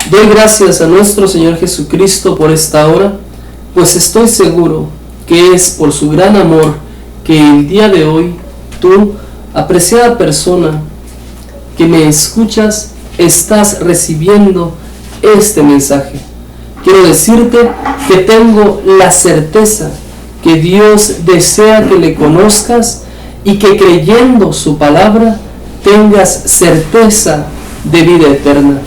Doy gracias a nuestro Señor Jesucristo por esta hora, pues estoy seguro que es por su gran amor que el día de hoy tú, apreciada persona que me escuchas, estás recibiendo este mensaje. Quiero decirte que tengo la certeza que Dios desea que le conozcas y que creyendo su palabra tengas certeza de vida eterna.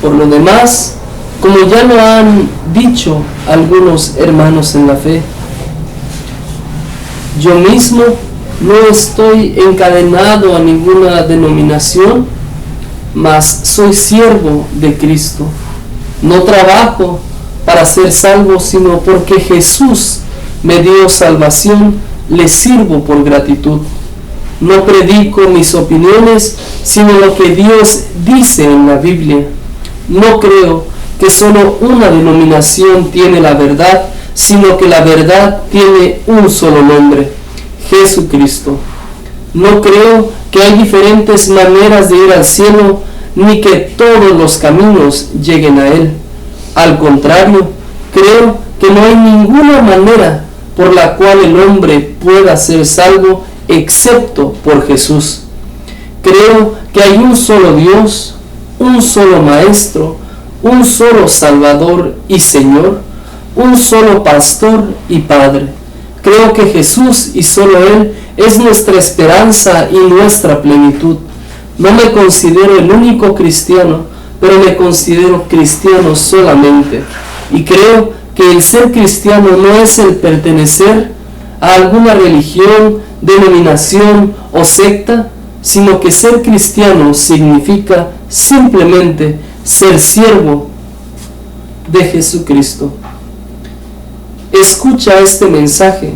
Por lo demás, como ya lo han dicho algunos hermanos en la fe, yo mismo no estoy encadenado a ninguna denominación, mas soy siervo de Cristo. No trabajo para ser salvo, sino porque Jesús me dio salvación, le sirvo por gratitud. No predico mis opiniones, sino lo que Dios dice en la Biblia. No creo que solo una denominación tiene la verdad, sino que la verdad tiene un solo nombre, Jesucristo. No creo que hay diferentes maneras de ir al cielo, ni que todos los caminos lleguen a Él. Al contrario, creo que no hay ninguna manera por la cual el hombre pueda ser salvo excepto por Jesús. Creo que hay un solo Dios, un solo Maestro, un solo Salvador y Señor, un solo Pastor y Padre. Creo que Jesús y solo Él es nuestra esperanza y nuestra plenitud. No me considero el único cristiano, pero me considero cristiano solamente. Y creo que el ser cristiano no es el pertenecer a alguna religión, denominación o secta, sino que ser cristiano significa simplemente ser siervo de Jesucristo. Escucha este mensaje,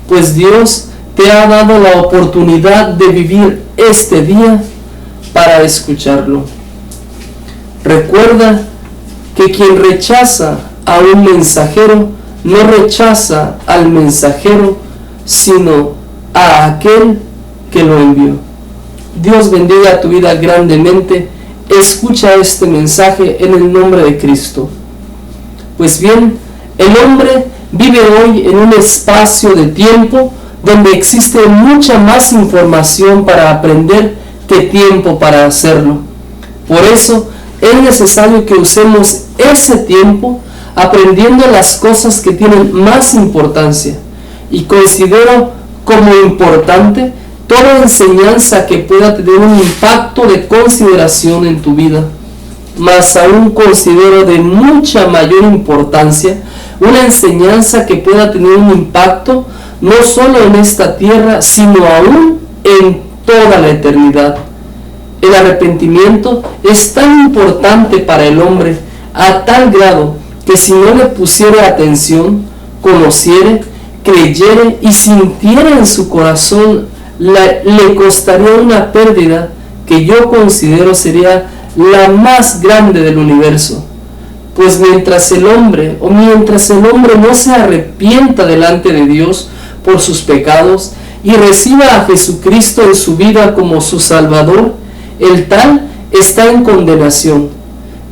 pues Dios te ha dado la oportunidad de vivir este día para escucharlo. Recuerda que quien rechaza a un mensajero no rechaza al mensajero, sino a aquel que lo envió. Dios bendiga tu vida grandemente. Escucha este mensaje en el nombre de Cristo. Pues bien, el hombre vive hoy en un espacio de tiempo donde existe mucha más información para aprender que tiempo para hacerlo. Por eso es necesario que usemos ese tiempo aprendiendo las cosas que tienen más importancia, y considero como importante toda enseñanza que pueda tener un impacto de consideración en tu vida. Más aún considero de mucha mayor importancia una enseñanza que pueda tener un impacto no solo en esta tierra, sino aún en toda la eternidad. El arrepentimiento es tan importante para el hombre a tal grado que si no le pusiere atención, conociere, creyere y sintiera en su corazón, le costaría una pérdida que yo considero sería la más grande del universo. Pues mientras el hombre no se arrepienta delante de Dios por sus pecados y reciba a Jesucristo en su vida como su Salvador, el tal está en condenación,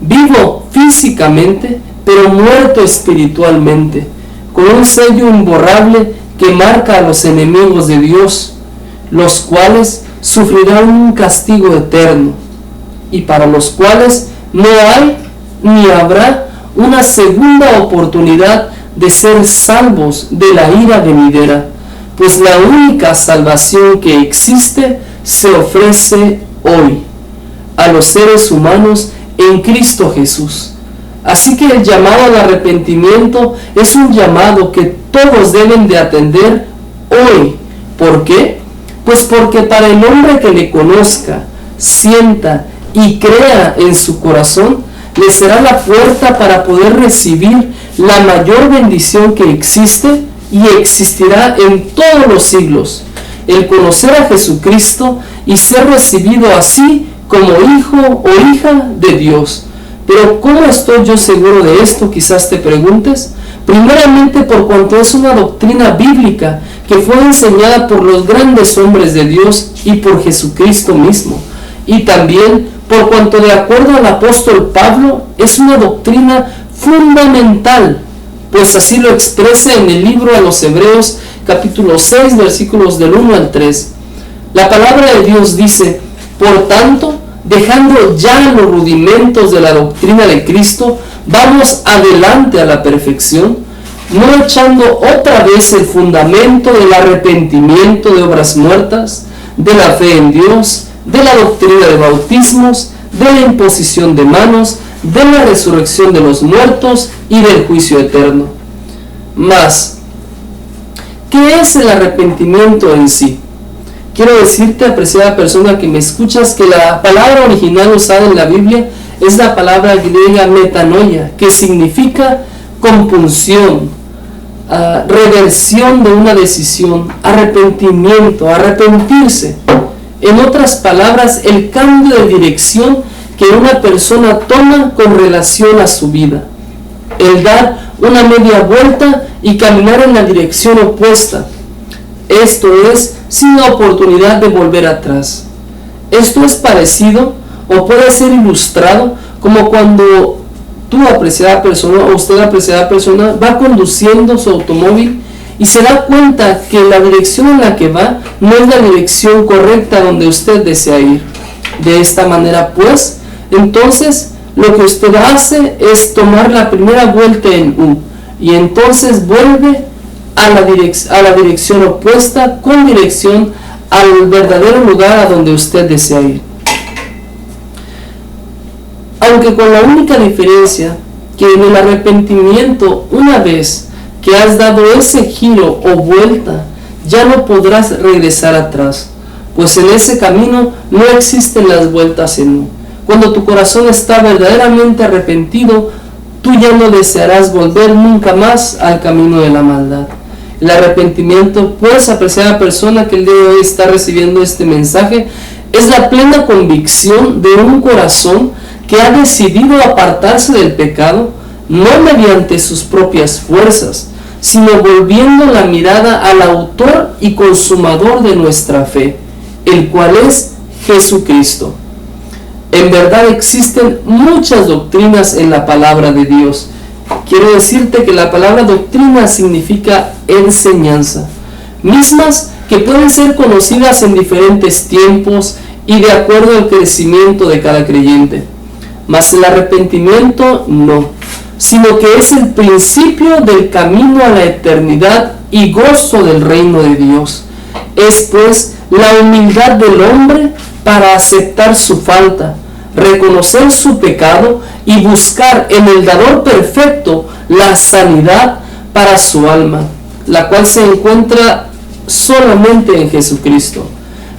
vivo físicamente, pero muerto espiritualmente, con un sello imborrable que marca a los enemigos de Dios, los cuales sufrirán un castigo eterno, y para los cuales no hay ni habrá una segunda oportunidad de ser salvos de la ira venidera, pues la única salvación que existe se ofrece hoy a los seres humanos en Cristo Jesús. Así que el llamado al arrepentimiento es un llamado que todos deben de atender hoy. ¿Por qué? Pues porque para el hombre que le conozca, sienta y crea en su corazón, le será la puerta para poder recibir la mayor bendición que existe y existirá en todos los siglos, el conocer a Jesucristo y ser recibido así como hijo o hija de Dios. Pero ¿cómo estoy yo seguro de esto? Quizás te preguntes. Primeramente por cuanto es una doctrina bíblica que fue enseñada por los grandes hombres de Dios y por Jesucristo mismo. y también por cuanto, de acuerdo al apóstol Pablo, es una doctrina fundamental, pues así lo expresa en el libro a los Hebreos capítulo 6 versículos del 1 al 3. La palabra de Dios dice: por tanto, dejando ya los rudimentos de la doctrina de Cristo, vamos adelante a la perfección, no echando otra vez el fundamento del arrepentimiento de obras muertas, de la fe en Dios, de la doctrina de bautismos, de la imposición de manos, de la resurrección de los muertos y del juicio eterno. Mas, ¿qué es el arrepentimiento en sí? Quiero decirte, apreciada persona que me escuchas, que la palabra original usada en la Biblia es la palabra griega metanoia, que significa compunción, reversión de una decisión, arrepentimiento, arrepentirse. En otras palabras, el cambio de dirección que una persona toma con relación a su vida, el dar una media vuelta y caminar en la dirección opuesta. Esto es, sin la oportunidad de volver atrás. Esto es parecido o puede ser ilustrado como cuando tú, apreciada persona, o usted, apreciada persona, va conduciendo su automóvil y se da cuenta que la dirección en la que va no es la dirección correcta donde usted desea ir. De esta manera, pues, entonces lo que usted hace es tomar la primera vuelta en U y entonces vuelve a la dirección opuesta con dirección al verdadero lugar a donde usted desea ir. Aunque con la única diferencia que en el arrepentimiento, una vez que has dado ese giro o vuelta, ya no podrás regresar atrás, pues en ese camino no existen las vueltas en U. Cuando tu corazón está verdaderamente arrepentido, tú ya no desearás volver nunca más al camino de la maldad. El arrepentimiento, pues, apreciada persona que el día de hoy está recibiendo este mensaje, es la plena convicción de un corazón que ha decidido apartarse del pecado, no mediante sus propias fuerzas, sino volviendo la mirada al autor y consumador de nuestra fe, el cual es Jesucristo. En verdad existen muchas doctrinas en la palabra de Dios. Quiero decirte que la palabra doctrina significa enseñanza, mismas que pueden ser conocidas en diferentes tiempos y de acuerdo al crecimiento de cada creyente. Mas el arrepentimiento no, sino que es el principio del camino a la eternidad y gozo del reino de Dios. Es pues la humildad del hombre para aceptar su falta, reconocer su pecado y buscar en el dador perfecto la sanidad para su alma, la cual se encuentra solamente en Jesucristo.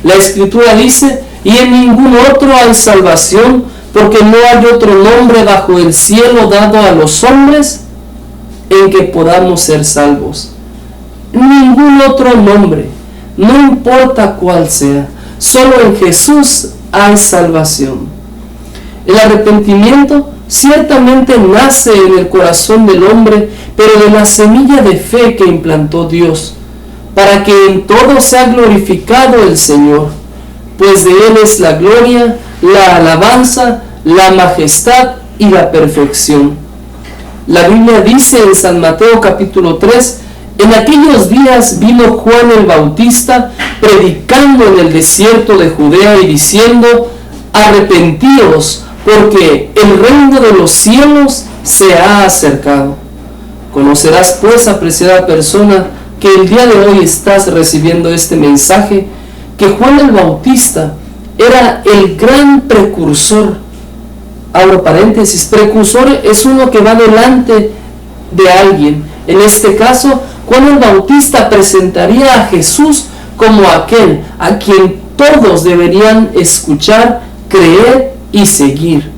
La Escritura dice: y en ningún otro hay salvación, porque no hay otro nombre bajo el cielo dado a los hombres en que podamos ser salvos. Ningún otro nombre, no importa cuál sea, solo en Jesús hay salvación. El arrepentimiento ciertamente nace en el corazón del hombre, pero de la semilla de fe que implantó Dios, para que en todo sea glorificado el Señor, pues de Él es la gloria, la alabanza, la majestad y la perfección. La Biblia dice en San Mateo capítulo 3: en aquellos días vino Juan el Bautista predicando en el desierto de Judea y diciendo: arrepentíos, porque el reino de los cielos se ha acercado. Conocerás pues, apreciada persona, que el día de hoy estás recibiendo este mensaje, que Juan el Bautista era el gran precursor. Abro paréntesis, precursor es uno que va delante de alguien. En este caso, Juan el Bautista presentaría a Jesús como aquel a quien todos deberían escuchar, creer y seguir.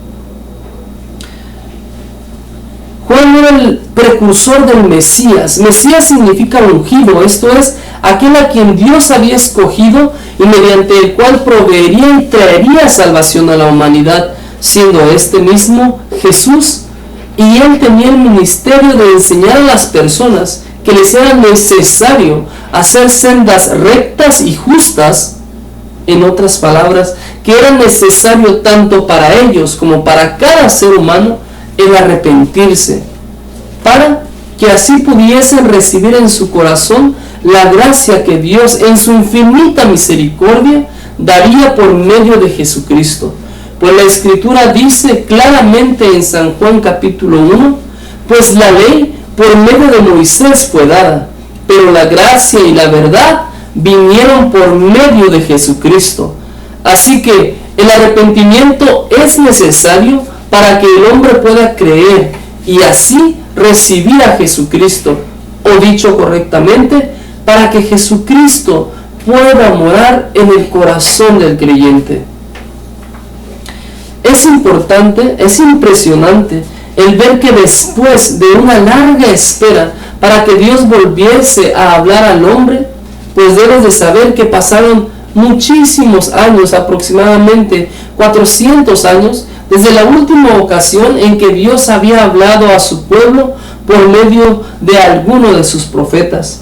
Juan era el precursor del Mesías. Mesías significa ungido, esto es, aquel a quien Dios había escogido y mediante el cual proveería y traería salvación a la humanidad, siendo este mismo Jesús. Y él tenía el ministerio de enseñar a las personas que les era necesario hacer sendas rectas y justas, en otras palabras, que que era necesario tanto para ellos como para cada ser humano el arrepentirse, para que así pudiesen recibir en su corazón la gracia que Dios en su infinita misericordia daría por medio de Jesucristo. Pues la Escritura dice claramente en San Juan capítulo 1, pues la ley por medio de Moisés fue dada, pero la gracia y la verdad vinieron por medio de Jesucristo. Así que el arrepentimiento es necesario para que el hombre pueda creer y así recibir a Jesucristo, o dicho correctamente, para que Jesucristo pueda morar en el corazón del creyente. Es importante, es impresionante el ver que después de una larga espera para que Dios volviese a hablar al hombre, pues debes de saber que pasaron muchísimos años, aproximadamente 400 años, desde la última ocasión en que Dios había hablado a su pueblo por medio de alguno de sus profetas.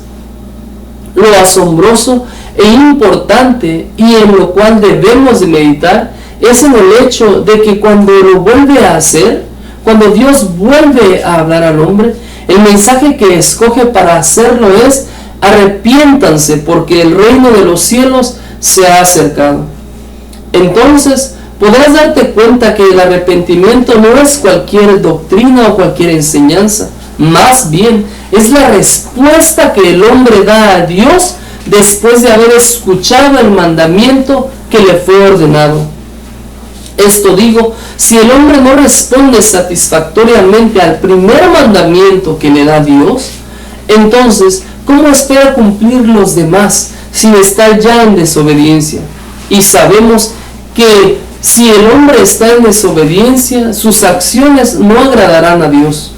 Lo asombroso e importante, y en lo cual debemos de meditar, es en el hecho de que cuando lo vuelve a hacer, cuando Dios vuelve a hablar al hombre, el mensaje que escoge para hacerlo es: arrepiéntanse, porque el reino de los cielos se ha acercado. Entonces podrás darte cuenta que el arrepentimiento no es cualquier doctrina o cualquier enseñanza, más bien es la respuesta que el hombre da a Dios después de haber escuchado el mandamiento que le fue ordenado. Esto digo, si el hombre no responde satisfactoriamente al primer mandamiento que le da Dios, entonces, ¿cómo espera cumplir los demás sin estar ya en desobediencia? Y sabemos que si el hombre está en desobediencia, sus acciones no agradarán a Dios.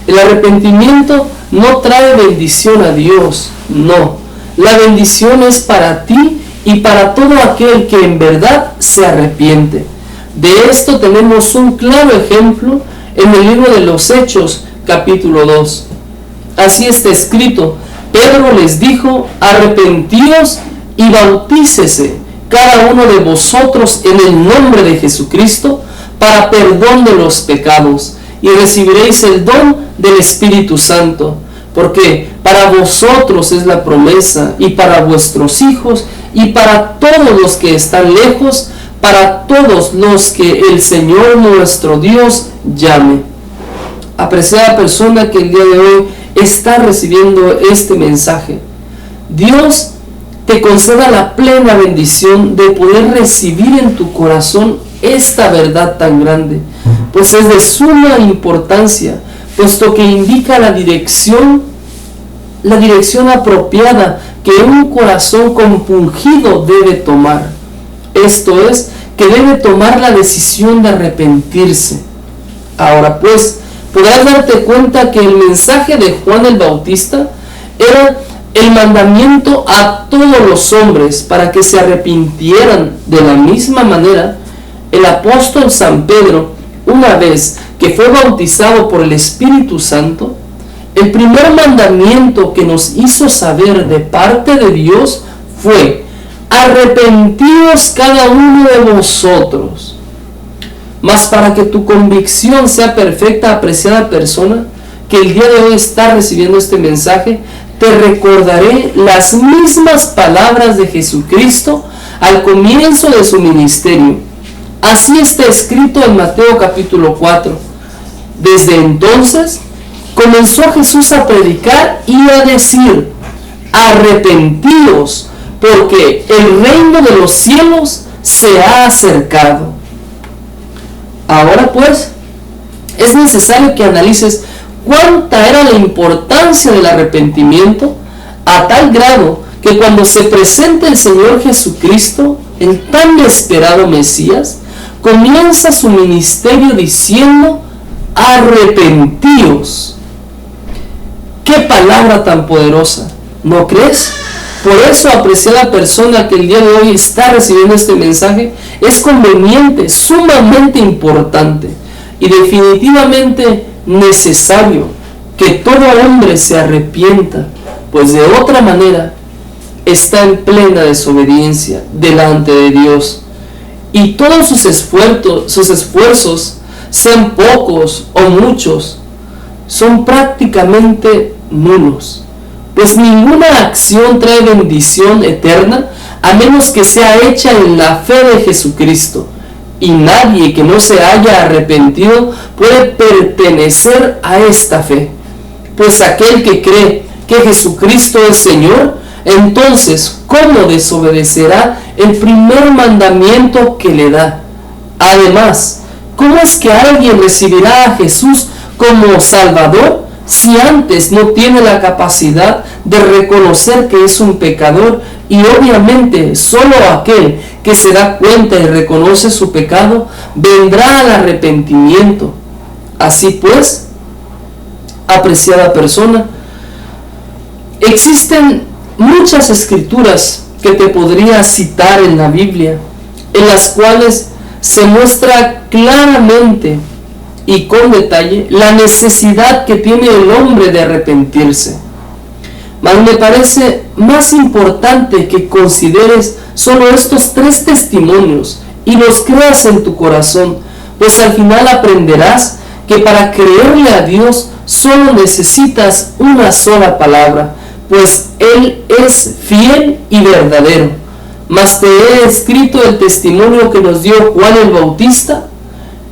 El arrepentimiento no trae bendición a Dios, no. La bendición es para ti y para todo aquel que en verdad se arrepiente. De esto tenemos un claro ejemplo en el libro de los Hechos, capítulo 2. Así está escrito: Pedro les dijo: arrepentíos y bautícese cada uno de vosotros en el nombre de Jesucristo para perdón de los pecados, y recibiréis el don del Espíritu Santo, porque para vosotros es la promesa, y para vuestros hijos, y para todos los que están lejos, para todos los que el Señor nuestro Dios llame. Apreciada persona que el día de hoy está recibiendo este mensaje, Dios te conceda la plena bendición de poder recibir en tu corazón esta verdad tan grande, pues es de suma importancia, puesto que indica la dirección apropiada que un corazón compungido debe tomar. Esto es, que debe tomar la decisión de arrepentirse. Ahora pues, podrás darte cuenta que el mensaje de Juan el Bautista era el mandamiento a todos los hombres para que se arrepintieran. De la misma manera, el apóstol San Pedro, una vez que fue bautizado por el Espíritu Santo, el primer mandamiento que nos hizo saber de parte de Dios fue: arrepentíos cada uno de vosotros. Mas para que tu convicción sea perfecta, apreciada persona, que el día de hoy está recibiendo este mensaje, te recordaré las mismas palabras de Jesucristo al comienzo de su ministerio. Así está escrito en Mateo capítulo 4. Desde entonces comenzó Jesús a predicar y a decir: arrepentíos, porque el reino de los cielos se ha acercado. Ahora pues, es necesario que analices cuánta era la importancia del arrepentimiento, a tal grado que cuando se presenta el Señor Jesucristo, el tan esperado Mesías, comienza su ministerio diciendo: arrepentíos. ¡Qué palabra tan poderosa! ¿No crees? Por eso, apreciada persona que el día de hoy está recibiendo este mensaje, es conveniente, sumamente importante y definitivamente necesario que todo hombre se arrepienta, pues de otra manera está en plena desobediencia delante de Dios, y todos sus esfuerzos, sean pocos o muchos, son prácticamente nulos, pues ninguna acción trae bendición eterna a menos que sea hecha en la fe de Jesucristo, y nadie que no se haya arrepentido puede pertenecer a esta fe. Pues aquel que cree que Jesucristo es Señor, entonces, ¿cómo desobedecerá el primer mandamiento que le da? Además, ¿cómo es que alguien recibirá a Jesús como Salvador si antes no tiene la capacidad de reconocer que es un pecador? Y obviamente solo aquel que se da cuenta y reconoce su pecado vendrá al arrepentimiento. Así pues, apreciada persona, existen muchas escrituras que te podría citar en la Biblia, en las cuales se muestra claramente y con detalle la necesidad que tiene el hombre de arrepentirse. Mas me parece más importante que consideres solo estos 3 testimonios y los creas en tu corazón, pues al final aprenderás que para creerle a Dios solo necesitas una sola palabra, pues Él es fiel y verdadero. Mas te he escrito el testimonio que nos dio Juan el Bautista,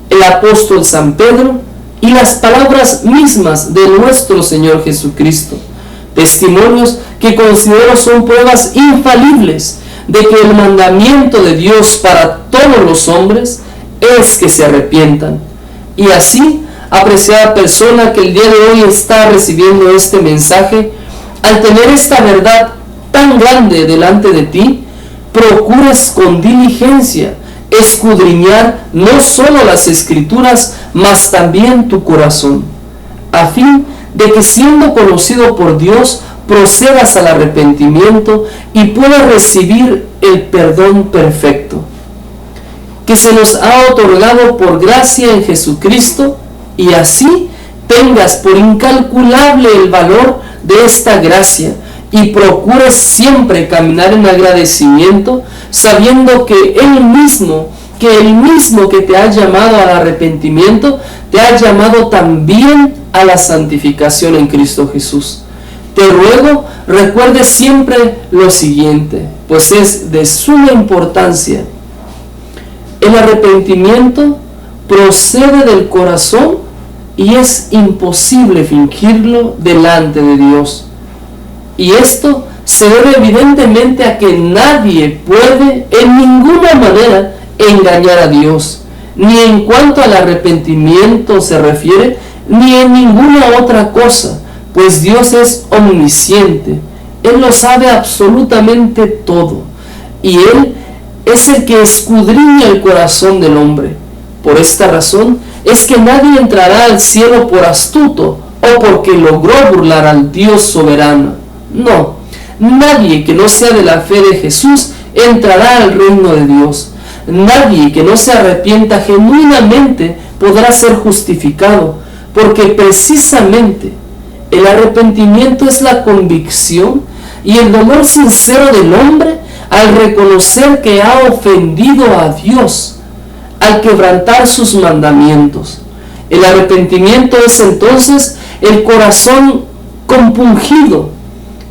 el apóstol San Pedro y las palabras mismas de nuestro Señor Jesucristo. Testimonios que considero son pruebas infalibles de que el mandamiento de Dios para todos los hombres es que se arrepientan. Y así, apreciada persona que el día de hoy está recibiendo este mensaje, al tener esta verdad tan grande delante de ti, procuras con diligencia escudriñar no solo las Escrituras, mas también tu corazón, a fin de que siendo conocido por Dios, procedas al arrepentimiento y puedas recibir el perdón perfecto que se nos ha otorgado por gracia en Jesucristo, y así tengas por incalculable el valor de esta gracia y procures siempre caminar en agradecimiento, sabiendo que el mismo que te ha llamado al arrepentimiento, te ha llamado también a la santificación en Cristo Jesús. Te ruego, recuerdes siempre lo siguiente, pues es de suma importancia. El arrepentimiento procede del corazón y es imposible fingirlo delante de Dios. Y esto se debe evidentemente a que nadie puede en ninguna manera engañar a Dios, ni en cuanto al arrepentimiento se refiere, ni en ninguna otra cosa, pues Dios es omnisciente, Él lo sabe absolutamente todo, y Él es el que escudriña el corazón del hombre. Por esta razón es que nadie entrará al cielo por astuto o porque logró burlar al Dios soberano. No, nadie que no sea de la fe de Jesús entrará al reino de Dios. Nadie que no se arrepienta genuinamente podrá ser justificado, porque precisamente el arrepentimiento es la convicción y el dolor sincero del hombre al reconocer que ha ofendido a Dios, al quebrantar sus mandamientos. El arrepentimiento es entonces el corazón compungido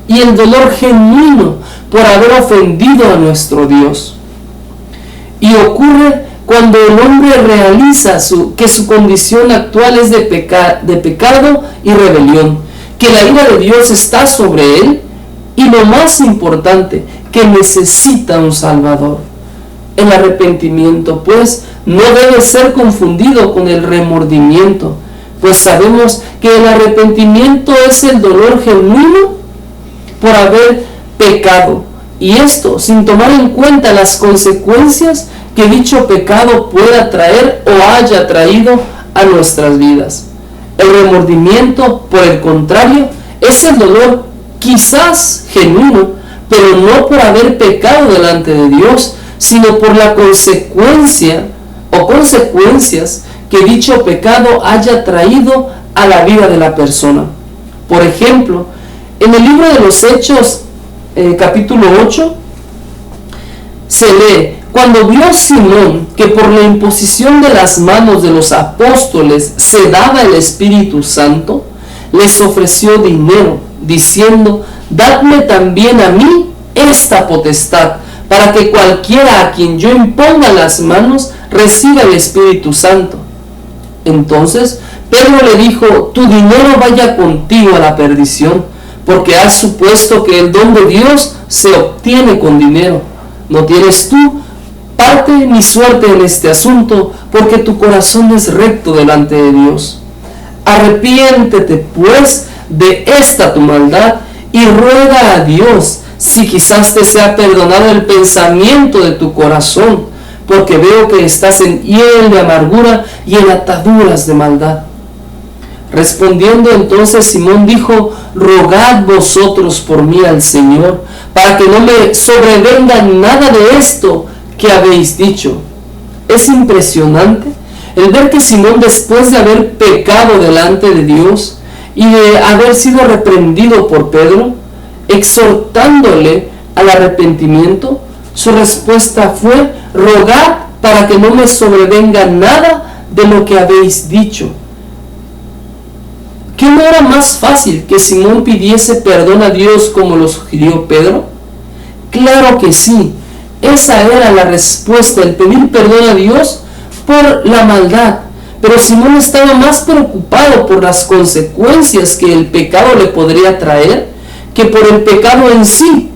y el dolor genuino por haber ofendido a nuestro Dios. Y ocurre cuando el hombre realiza que su condición actual es de pecado y rebelión, que la ira de Dios está sobre él, y lo más importante, que necesita un Salvador. El arrepentimiento, pues, no debe ser confundido con el remordimiento, pues sabemos que el arrepentimiento es el dolor genuino por haber pecado, y esto sin tomar en cuenta las consecuencias que dicho pecado pueda traer o haya traído a nuestras vidas. El remordimiento, por el contrario, es el dolor quizás genuino, pero no por haber pecado delante de Dios, sino por la consecuencia o consecuencias que dicho pecado haya traído a la vida de la persona. Por ejemplo, en el libro de los Hechos capítulo 8, se lee: cuando vio Simón que por la imposición de las manos de los apóstoles se daba el Espíritu Santo, les ofreció dinero, diciendo: dadme también a mí esta potestad, para que cualquiera a quien yo imponga las manos reciba el Espíritu Santo. Entonces Pedro le dijo: tu dinero vaya contigo a la perdición, porque has supuesto que el don de Dios se obtiene con dinero. No tienes tú parte ni suerte en este asunto, porque tu corazón es recto delante de Dios. Arrepiéntete pues de esta tu maldad y ruega a Dios si quizás te sea perdonado el pensamiento de tu corazón, porque veo que estás en hiel de amargura y en ataduras de maldad. Respondiendo entonces Simón dijo: rogad vosotros por mí al Señor, para que no me sobrevenga nada de esto que habéis dicho. Es impresionante el ver que Simón, después de haber pecado delante de Dios y de haber sido reprendido por Pedro, exhortándole al arrepentimiento, su respuesta fue: rogad para que no me sobrevenga nada de lo que habéis dicho. ¿Qué no era más fácil que Simón pidiese perdón a Dios como lo sugirió Pedro? Claro que sí. Esa era la respuesta, el pedir perdón a Dios por la maldad. Pero Simón estaba más preocupado por las consecuencias que el pecado le podría traer que por el pecado en sí.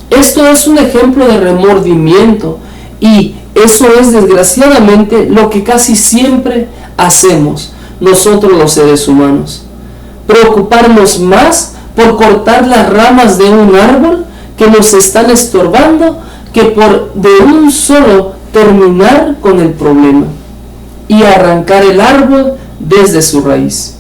Esto es un ejemplo de remordimiento, y eso es desgraciadamente lo que casi siempre hacemos nosotros los seres humanos. Preocuparnos más por cortar las ramas de un árbol que nos están estorbando que por de un solo terminar con el problema y arrancar el árbol desde su raíz.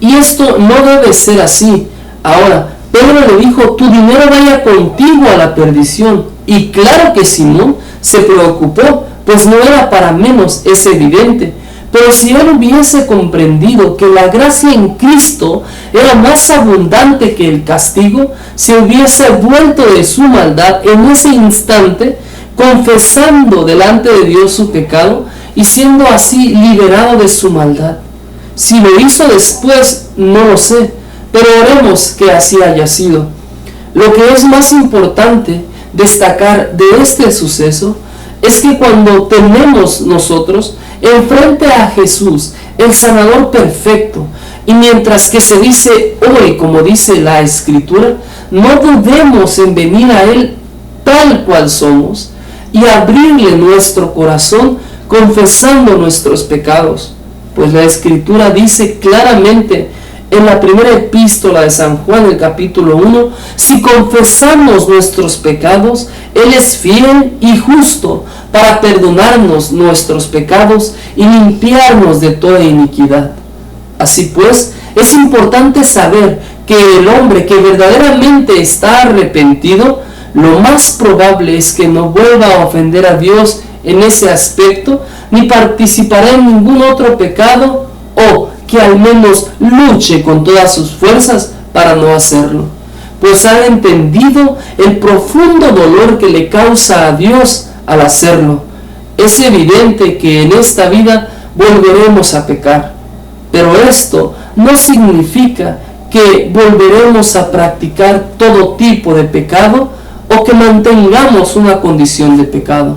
Y esto no debe ser así. Ahora, Pedro le dijo: tu dinero vaya contigo a la perdición. Y claro que Simón se preocupó, pues no era para menos, es evidente. Pero si él hubiese comprendido que la gracia en Cristo era más abundante que el castigo, se hubiese vuelto de su maldad en ese instante, confesando delante de Dios su pecado y siendo así liberado de su maldad. Si lo hizo después, no lo sé, pero oremos que así haya sido. Lo que es más importante destacar de este suceso es que cuando tenemos nosotros enfrente a Jesús, el sanador perfecto, y mientras que se dice hoy, como dice la Escritura, no dudemos en venir a Él tal cual somos y abrirle nuestro corazón confesando nuestros pecados, pues la Escritura dice claramente en la primera epístola de San Juan, el capítulo 1, si confesamos nuestros pecados, Él es fiel y justo para perdonarnos nuestros pecados y limpiarnos de toda iniquidad. Así pues, es importante saber que el hombre que verdaderamente está arrepentido, lo más probable es que no vuelva a ofender a Dios en ese aspecto, ni participará en ningún otro pecado, o que al menos luche con todas sus fuerzas para no hacerlo, pues ha entendido el profundo dolor que le causa a Dios al hacerlo. Es evidente que en esta vida volveremos a pecar, pero esto no significa que volveremos a practicar todo tipo de pecado o que mantengamos una condición de pecado.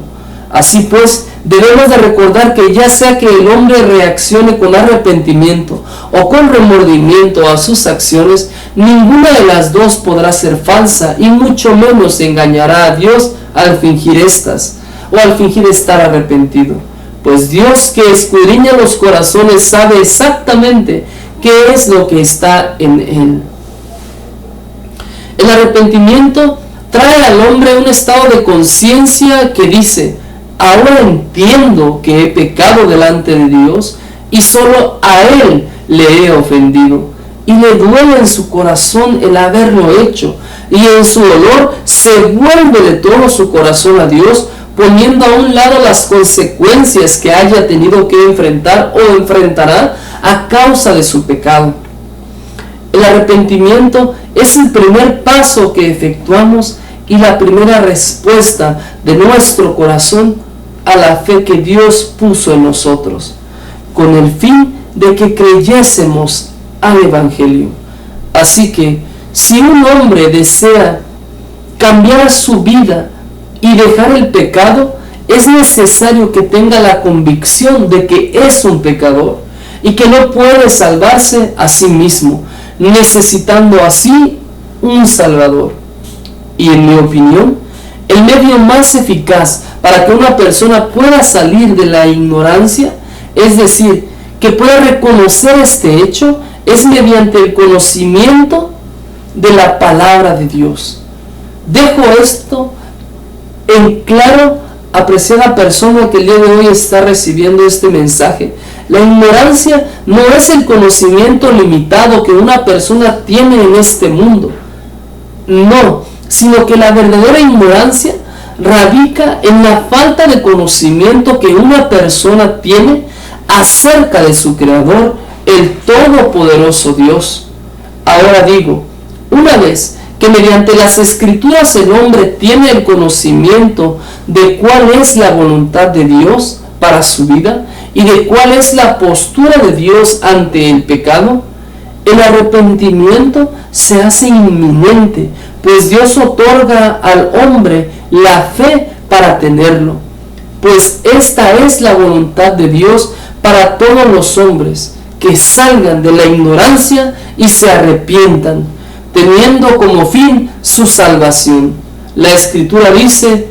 Así pues, debemos de recordar que ya sea que el hombre reaccione con arrepentimiento o con remordimiento a sus acciones, ninguna de las dos podrá ser falsa, y mucho menos engañará a Dios al fingir estas, o al fingir estar arrepentido. Pues Dios, que escudriña los corazones, sabe exactamente qué es lo que está en él. El arrepentimiento trae al hombre un estado de conciencia que dice: ahora entiendo que he pecado delante de Dios y solo a Él le he ofendido. Y le duele en su corazón el haberlo hecho, y en su dolor se vuelve de todo su corazón a Dios, poniendo a un lado las consecuencias que haya tenido que enfrentar o enfrentará a causa de su pecado. El arrepentimiento es el primer paso que efectuamos y la primera respuesta de nuestro corazón a la fe que Dios puso en nosotros, con el fin de que creyésemos al Evangelio. Así que, si un hombre desea cambiar su vida y dejar el pecado, es necesario que tenga la convicción de que es un pecador y que no puede salvarse a sí mismo, necesitando así un Salvador. Y en mi opinión, el medio más eficaz para que una persona pueda salir de la ignorancia, es decir, que pueda reconocer este hecho, es mediante el conocimiento de la palabra de Dios. Dejo esto en claro, apreciada persona que el día de hoy está recibiendo este mensaje. La ignorancia no es el conocimiento limitado que una persona tiene en este mundo. No, sino que la verdadera ignorancia radica en la falta de conocimiento que una persona tiene acerca de su Creador, el Todopoderoso Dios. Ahora digo, una vez que mediante las Escrituras el hombre tiene el conocimiento de cuál es la voluntad de Dios para su vida y de cuál es la postura de Dios ante el pecado, el arrepentimiento se hace inminente, pues Dios otorga al hombre la fe para tenerlo, pues esta es la voluntad de Dios para todos los hombres, que salgan de la ignorancia y se arrepientan, teniendo como fin su salvación. La Escritura dice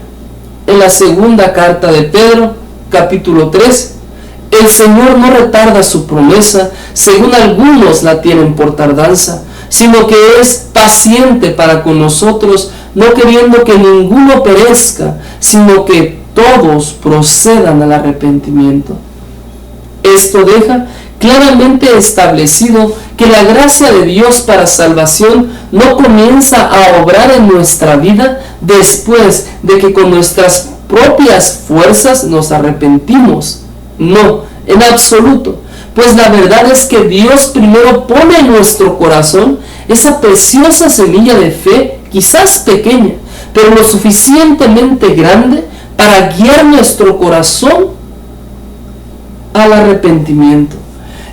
en la segunda carta de Pedro, capítulo 3, el Señor no retarda su promesa, según algunos la tienen por tardanza, sino que es paciente para con nosotros, no queriendo que ninguno perezca, sino que todos procedan al arrepentimiento. Esto deja claramente establecido que la gracia de Dios para salvación no comienza a obrar en nuestra vida después de que con nuestras propias fuerzas nos arrepentimos. No, en absoluto. Pues la verdad es que Dios primero pone en nuestro corazón esa preciosa semilla de fe, quizás pequeña, pero lo suficientemente grande para guiar nuestro corazón al arrepentimiento.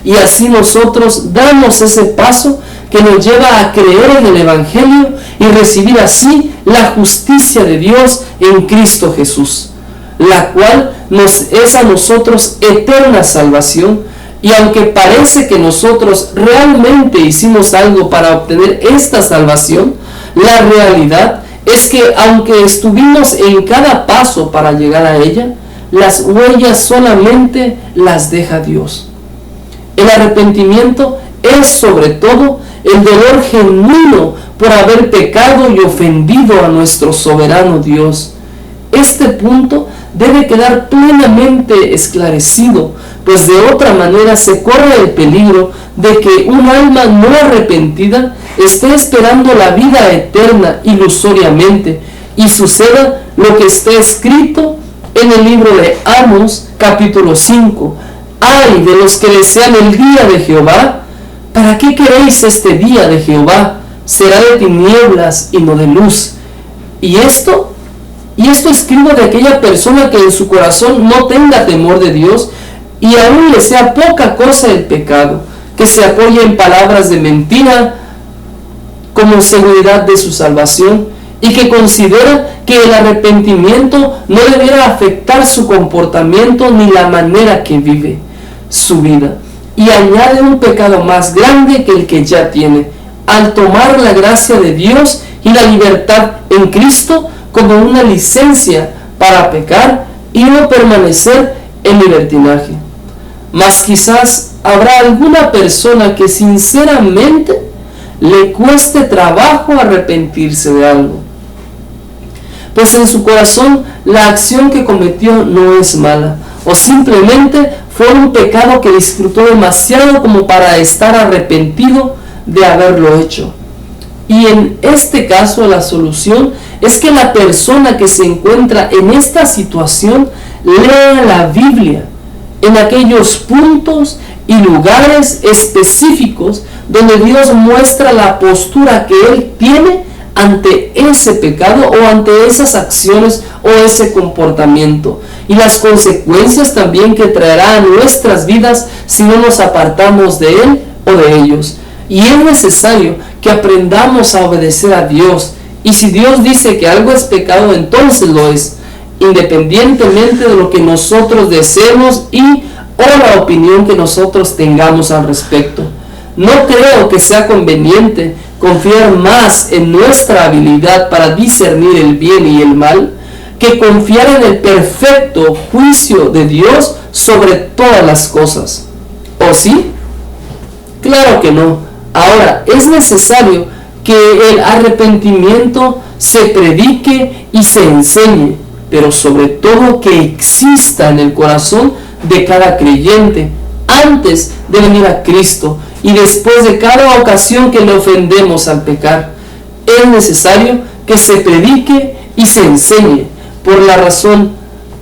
Y así nosotros damos ese paso que nos lleva a creer en el Evangelio y recibir así la justicia de Dios en Cristo Jesús, la cual nos es a nosotros eterna salvación. Y aunque parece que nosotros realmente hicimos algo para obtener esta salvación, la realidad es que aunque estuvimos en cada paso para llegar a ella, las huellas solamente las deja Dios. El arrepentimiento es sobre todo el dolor genuino por haber pecado y ofendido a nuestro soberano Dios. Este punto debe quedar plenamente esclarecido, pues de otra manera se corre el peligro de que un alma no arrepentida esté esperando la vida eterna ilusoriamente y suceda lo que está escrito en el libro de Amos, capítulo 5. ¡Ay de los que desean el día de Jehová! ¿Para qué queréis este día de Jehová? Será de tinieblas y no de luz. Y esto escribo de aquella persona que en su corazón no tenga temor de Dios y aún le sea poca cosa el pecado, que se apoye en palabras de mentira como seguridad de su salvación y que considera que el arrepentimiento no debiera afectar su comportamiento ni la manera que vive su vida, y añade un pecado más grande que el que ya tiene, al tomar la gracia de Dios y la libertad en Cristo como una licencia para pecar y no permanecer en libertinaje. Mas quizás habrá alguna persona que sinceramente le cueste trabajo arrepentirse de algo, pues en su corazón la acción que cometió no es mala, o simplemente fue un pecado que disfrutó demasiado como para estar arrepentido de haberlo hecho. Y en este caso la solución es que la persona que se encuentra en esta situación lea la Biblia en aquellos puntos y lugares específicos donde Dios muestra la postura que Él tiene ante ese pecado o ante esas acciones o ese comportamiento, y las consecuencias también que traerá a nuestras vidas si no nos apartamos de Él o de ellos. Y es necesario que aprendamos a obedecer a Dios, y si Dios dice que algo es pecado, entonces lo es, independientemente de lo que nosotros deseemos o la opinión que nosotros tengamos al respecto. No creo que sea conveniente confiar más en nuestra habilidad para discernir el bien y el mal que confiar en el perfecto juicio de Dios sobre todas las cosas. ¿O sí? Claro que no. Ahora, es necesario que el arrepentimiento se predique y se enseñe, pero sobre todo que exista en el corazón de cada creyente antes de venir a Cristo y después de cada ocasión que le ofendemos al pecar. Es necesario que se predique y se enseñe por la razón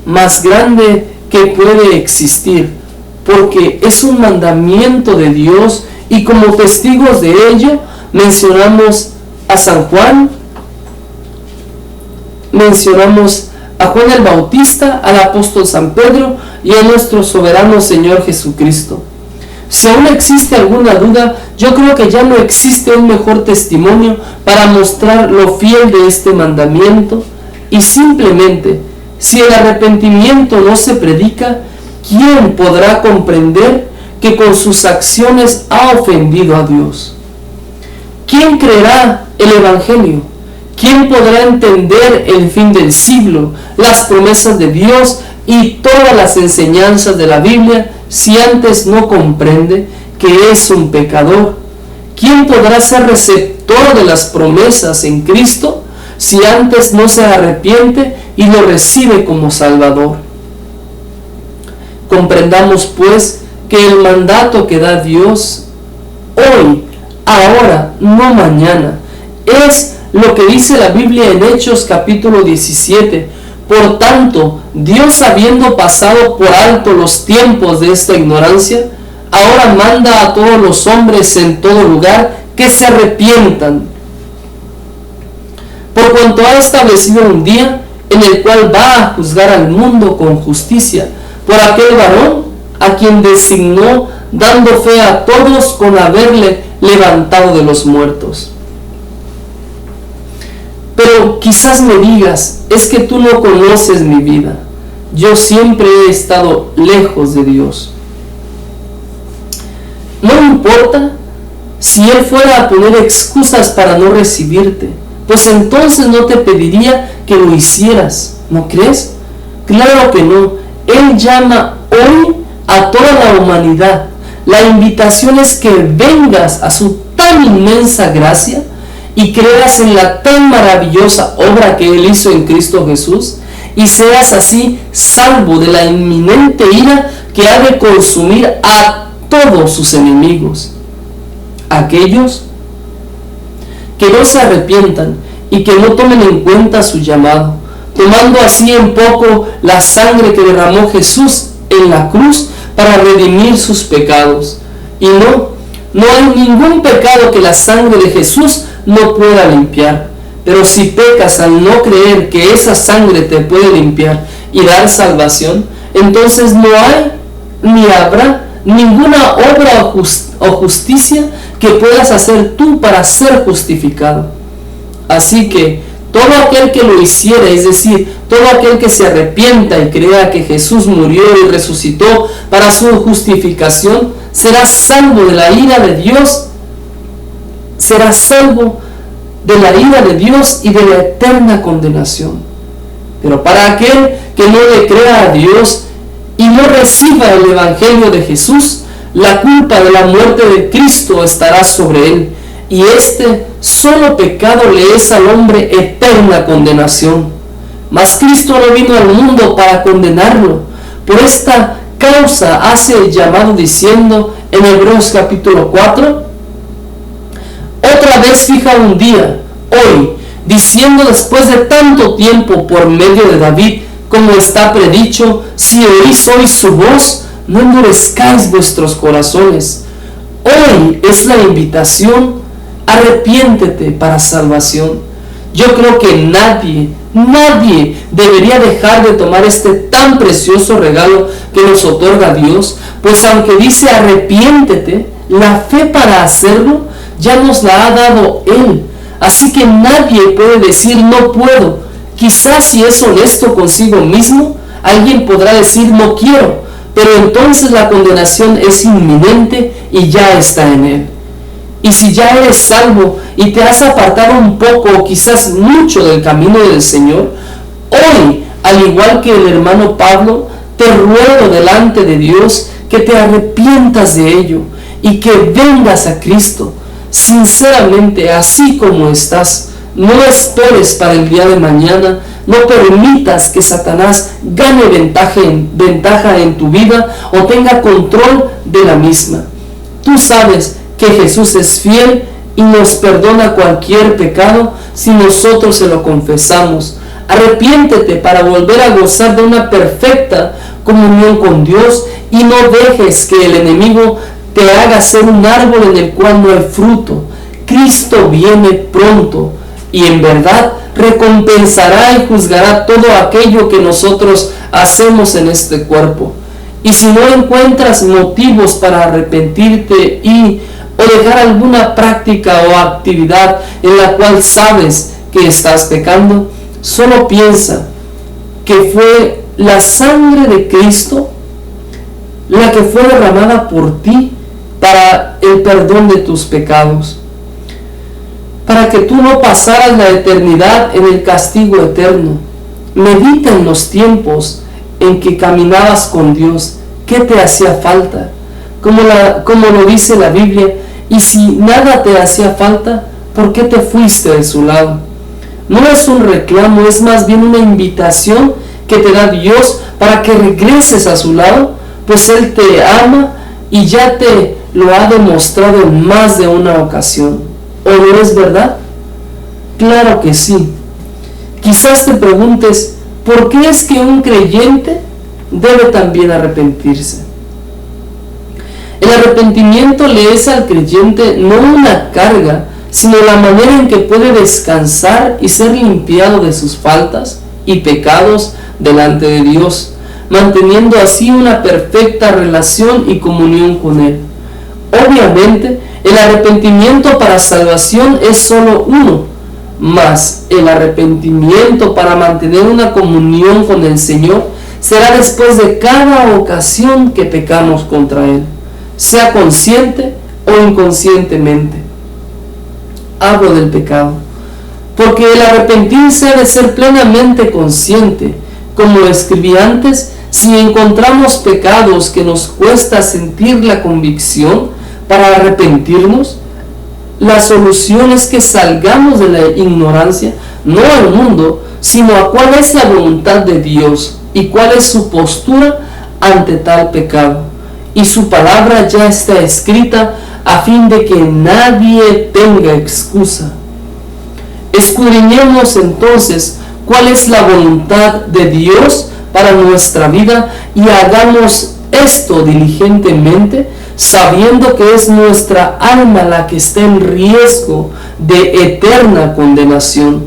más grande que puede existir, porque es un mandamiento de Dios, y como testigos de ello mencionamos a San Juan, mencionamos a Juan el Bautista, al apóstol San Pedro y a nuestro soberano Señor Jesucristo. Si aún existe alguna duda, yo creo que ya no existe un mejor testimonio para mostrar lo fiel de este mandamiento, y simplemente, si el arrepentimiento no se predica, ¿quién podrá comprender que con sus acciones ha ofendido a Dios? ¿Quién creerá el Evangelio? ¿Quién podrá entender el fin del siglo, las promesas de Dios y todas las enseñanzas de la Biblia si antes no comprende que es un pecador? ¿Quién podrá ser receptor de las promesas en Cristo si antes no se arrepiente y lo recibe como Salvador? Comprendamos pues que el mandato que da Dios hoy, ahora, no mañana, es lo que dice la Biblia en Hechos capítulo 17. Por tanto, Dios, habiendo pasado por alto los tiempos de esta ignorancia, ahora manda a todos los hombres en todo lugar que se arrepientan, por cuanto ha establecido un día en el cual va a juzgar al mundo con justicia, por aquel varón a quien designó, dando fe a todos con haberle levantado de los muertos. Pero quizás me digas, es que tú no conoces mi vida. Yo siempre he estado lejos de Dios. No importa si Él fuera a poner excusas para no recibirte, pues entonces no te pediría que lo hicieras, ¿no crees? Claro que no. Él llama hoy a toda la humanidad. La invitación es que vengas a su tan inmensa gracia y creas en la tan maravillosa obra que Él hizo en Cristo Jesús, y seas así salvo de la inminente ira que ha de consumir a todos sus enemigos, aquellos que no se arrepientan y que no tomen en cuenta su llamado, tomando así en poco la sangre que derramó Jesús en la cruz para redimir sus pecados. Y no hay ningún pecado que la sangre de Jesús no pueda limpiar. Pero si pecas al no creer que esa sangre te puede limpiar y dar salvación, entonces no hay ni habrá ninguna obra o justicia que puedas hacer tú para ser justificado. Así que todo aquel que lo hiciera, es decir, todo aquel que se arrepienta y crea que Jesús murió y resucitó para su justificación, será salvo de la ira de Dios, será salvo de la ira de Dios y de la eterna condenación. Pero para aquel que no le crea a Dios y no reciba el Evangelio de Jesús, la culpa de la muerte de Cristo estará sobre él, y este solo pecado le es al hombre eterna condenación. Mas Cristo no vino al mundo para condenarlo. Por esta causa hace el llamado diciendo en Hebreos capítulo 4, otra vez fija un día, hoy, diciendo después de tanto tiempo por medio de David, como está predicho, si oís hoy su voz, no endurezcáis vuestros corazones, Hoy es la invitación, arrepiéntete para salvación. Yo creo que nadie debería dejar de tomar este tan precioso regalo que nos otorga Dios, pues aunque dice arrepiéntete, la fe para hacerlo ya nos la ha dado Él. Así que nadie puede decir no puedo. Quizás si es honesto consigo mismo, alguien podrá decir no quiero, pero entonces la condenación es inminente y ya está en Él. Y si ya eres salvo y te has apartado un poco o quizás mucho del camino del Señor, hoy, al igual que el hermano Pablo, te ruego delante de Dios que te arrepientas de ello y que vengas a Cristo sinceramente así como estás. No esperes para el día de mañana, no permitas que Satanás gane ventaja en tu vida o tenga control de la misma. Tú sabes que Jesús es fiel y nos perdona cualquier pecado si nosotros se lo confesamos. Arrepiéntete para volver a gozar de una perfecta comunión con Dios y no dejes que el enemigo te haga ser un árbol en el cual no hay fruto. Cristo viene pronto y en verdad recompensará y juzgará todo aquello que nosotros hacemos en este cuerpo. Y si no encuentras motivos para arrepentirte o dejar alguna práctica o actividad en la cual sabes que estás pecando, solo piensa que fue la sangre de Cristo la que fue derramada por ti para el perdón de tus pecados, para que tú no pasaras la eternidad en el castigo eterno. Medita en los tiempos en que caminabas con Dios. ¿Qué te hacía falta? Como lo dice la Biblia, y si nada te hacía falta, ¿por qué te fuiste de su lado? No es un reclamo, es más bien una invitación que te da Dios para que regreses a su lado, pues Él te ama y ya te lo ha demostrado en más de una ocasión. ¿O no es verdad? Claro que sí. Quizás te preguntes, ¿por qué es que un creyente debe también arrepentirse? El arrepentimiento le es al creyente no una carga, sino la manera en que puede descansar y ser limpiado de sus faltas y pecados delante de Dios, manteniendo así una perfecta relación y comunión con Él. Obviamente, el arrepentimiento para salvación es solo uno, mas el arrepentimiento para mantener una comunión con el Señor será después de cada ocasión que pecamos contra Él, sea consciente o inconscientemente. Hablo del pecado, porque el arrepentirse ha de ser plenamente consciente. Como escribí antes, si encontramos pecados que nos cuesta sentir la convicción para arrepentirnos, la solución es que salgamos de la ignorancia, no al mundo, sino a cuál es la voluntad de Dios y cuál es su postura ante tal pecado. Y su palabra ya está escrita a fin de que nadie tenga excusa. Escudriñemos entonces cuál es la voluntad de Dios para nuestra vida y hagamos esto diligentemente, sabiendo que es nuestra alma la que está en riesgo de eterna condenación.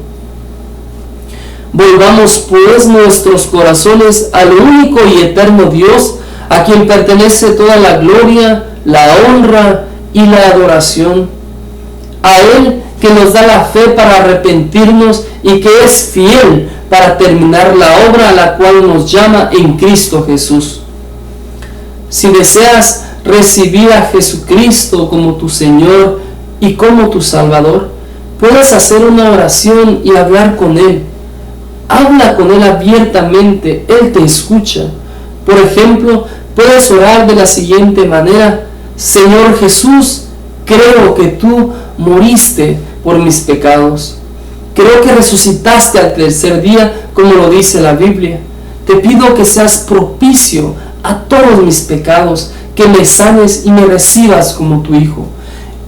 Volvamos pues nuestros corazones al único y eterno Dios, a quien pertenece toda la gloria, la honra y la adoración. A Él que nos da la fe para arrepentirnos y que es fiel para terminar la obra a la cual nos llama en Cristo Jesús. Si deseas recibir a Jesucristo como tu Señor y como tu Salvador, puedes hacer una oración y hablar con Él. Habla con Él abiertamente, Él te escucha. Por ejemplo, puedes orar de la siguiente manera: Señor Jesús, creo que tú moriste por mis pecados. Creo que resucitaste al tercer día, como lo dice la Biblia. Te pido que seas propicio a todos mis pecados, que me sanes y me recibas como tu Hijo.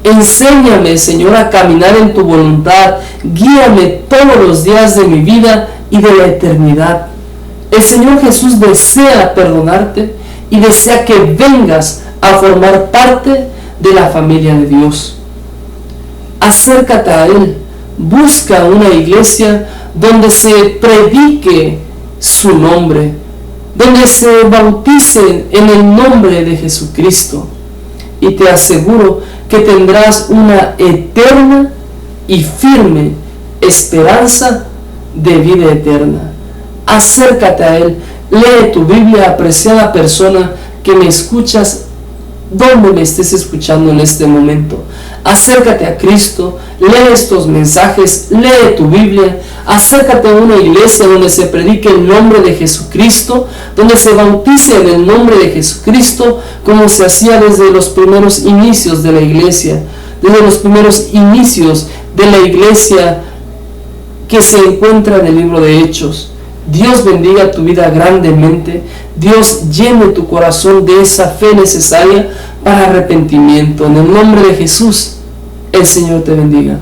Enséñame, Señor, a caminar en tu voluntad. Guíame todos los días de mi vida y de la eternidad. El Señor Jesús desea perdonarte y desea que vengas a formar parte de la familia de Dios. Acércate a Él, busca una iglesia donde se predique su nombre, donde se bautice en el nombre de Jesucristo, y te aseguro que tendrás una eterna y firme esperanza de vida eterna. Acércate a Él, lee tu Biblia, apreciada persona que me escuchas, donde me estés escuchando en este momento. Acércate a Cristo, lee estos mensajes, lee tu Biblia, acércate a una iglesia donde se predique el nombre de Jesucristo, donde se bautice en el nombre de Jesucristo, como se hacía desde los primeros inicios de la iglesia, desde los primeros inicios de la iglesia que se encuentra en el libro de Hechos. Dios bendiga tu vida grandemente. Dios llene tu corazón de esa fe necesaria para arrepentimiento. En el nombre de Jesús, el Señor te bendiga.